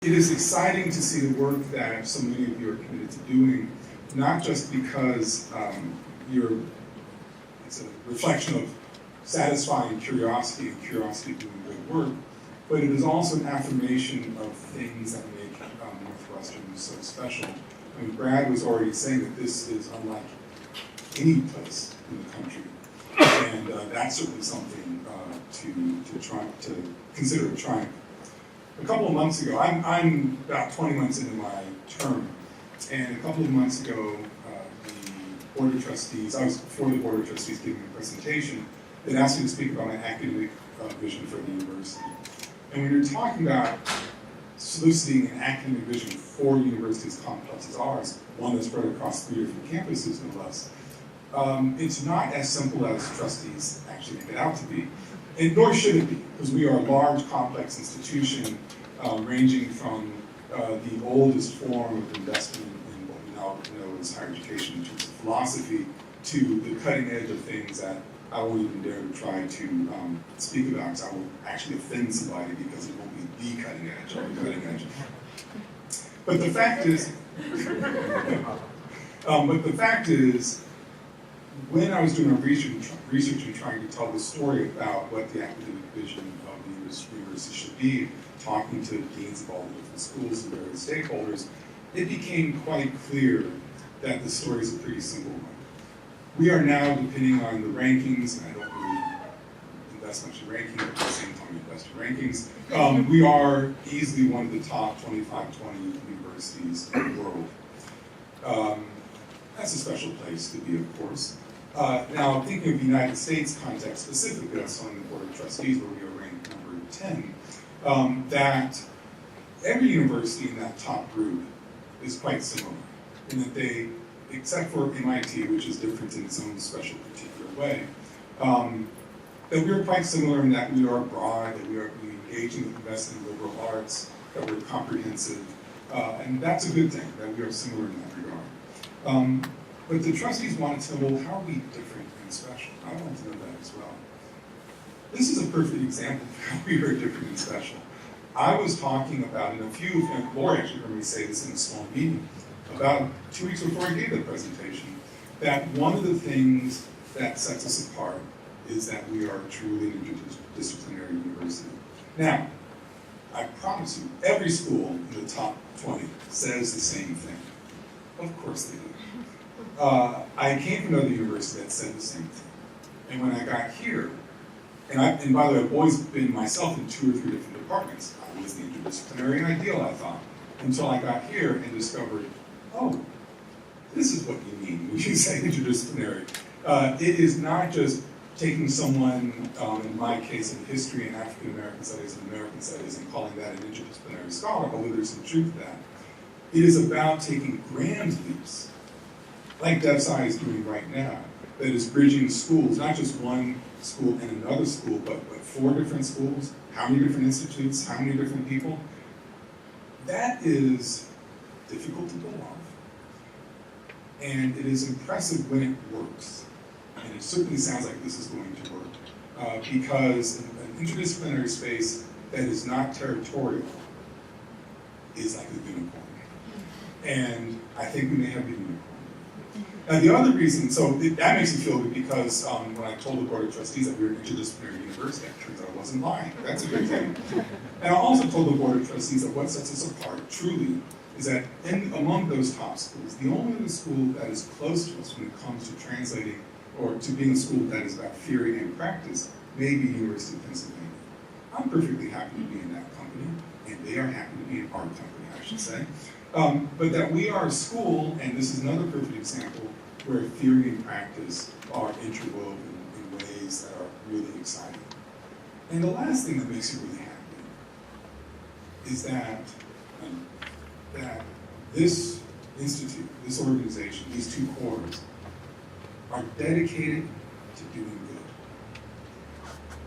it is exciting to see the work that so many of you are committed to doing, not just because it's a reflection of satisfying curiosity and curiosity doing good work, but it is also an affirmation of things that make Northwestern so special. I mean, Brad was already saying that this is unlike any place in the country, and that's certainly something to try to consider a triumph. A couple of months ago, I'm about 20 months into my term, and a couple of months ago, the Board of Trustees, I was before the Board of Trustees giving a presentation, that asked me to speak about my academic vision for the university. And when you're talking about soliciting an academic vision for universities complex as ours, one that's spread across 3 different campuses no less, it's not as simple as trustees actually make it out to be. And nor should it be, because we are a large, complex institution ranging from the oldest form of investment in what we now know as higher education in terms of philosophy to the cutting edge of things that I won't even dare to try to speak about, because I will actually offend somebody because it won't be the cutting edge or the cutting edge. But the fact is, when I was doing my research and trying to tell the story about what the academic vision of the university should be, talking to deans of all the different schools and various stakeholders, it became quite clear that the story is a pretty simple one. We are now, depending on the rankings, and I don't really invest much in rankings, but at the same time we invest in rankings, we are easily one of the top 25, 20 universities in the world. That's a special place to be, of course. Now, thinking of the United States context specifically, that's on the Board of Trustees where we are ranked number 10, that every university in that top group is quite similar in that they, except for MIT, which is different in its own special particular way, that we are quite similar in that we are broad, that we engage in invest in liberal arts, that we're comprehensive, and that's a good thing, that we are similar in that regard. But the trustees wanted to know, well, how are we different and special? I want to know that as well. This is a perfect example of how we are different and special. I was talking about, and Lori actually heard me say this in a small meeting, about 2 weeks before I gave the presentation, that one of the things that sets us apart is that we are truly an interdisciplinary university. Now, I promise you, every school in the top 20 says the same thing. Of course they do. I came from another university that said the same thing. And when I got here, and by the way, I've always been myself in 2 or 3 different departments. I was the interdisciplinary ideal, I thought, until I got here and discovered, oh, this is what you mean when you say interdisciplinary. It is not just taking someone, in my case, in history and African American studies and American studies, and calling that an interdisciplinary scholar, although there's some truth to that. It is about taking grand leaps, like DevSci is doing right now, that is bridging schools, not just one school and another school, but 4 different schools, how many different institutes, how many different people. That is difficult to pull off. And it is impressive when it works. And it certainly sounds like this is going to work. Because an interdisciplinary space that is not territorial is like a unicorn. And I think we may have the unicorn. Now the other reason, so that makes me feel good because when I told the Board of Trustees that we were an interdisciplinary university, it turns out I wasn't lying. That's a good thing. And I also told the Board of Trustees that what sets us apart truly is that among those top schools, the only other school that is close to us when it comes to translating or to being a school that is about theory and practice may be University of Pennsylvania. I'm perfectly happy to be in that company, and they are happy to be in our company, I should say. But that we are a school, and this is another perfect example, where theory and practice are interwoven in ways that are really exciting. And the last thing that makes you really happy is that this institute, this organization, these 2 cores are dedicated to doing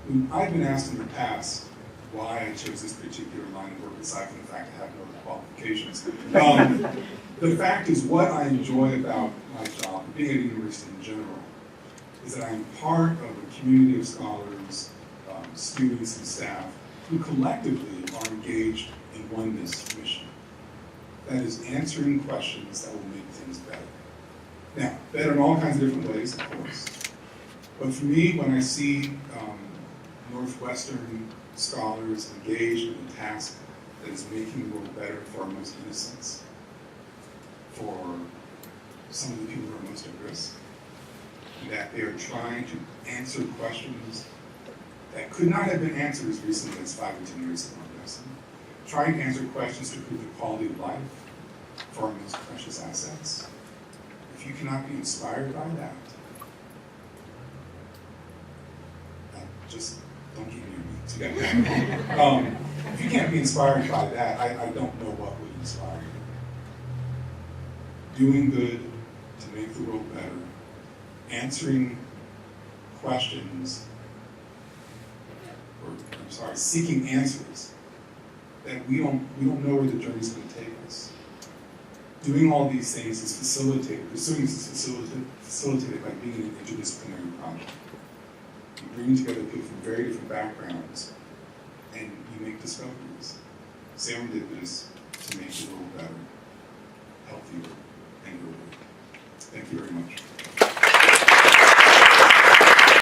good. I've been asked in the past why I chose this particular line of work, aside from the fact I have no other qualifications. The fact is, what I enjoy about my job, being at a university in general, is that I'm part of a community of scholars, students, and staff who collectively are engaged in oneness mission. That is answering questions that will make things better. Now, better in all kinds of different ways, of course. But for me, when I see Northwestern scholars engaged in a task that is making the world better for our most innocents, for some of the people who are most at risk, and that they are trying to answer questions that could not have been answered as recently as 5 or 10 years ago in medicine, trying to answer questions to improve the quality of life for our most precious assets. If you cannot be inspired by that, just don't get near me. If you can't be inspired by that, I don't know what would inspire you. Doing good to make the world better, answering questions, seeking answers that we don't know where the journey's going to take us. Doing all these things is facilitated, pursuing this is facilitated by being in an interdisciplinary project. You bring together people from very different backgrounds, and you make discoveries. Serendipitous to make the world better, healthier, and rewarding. Thank you.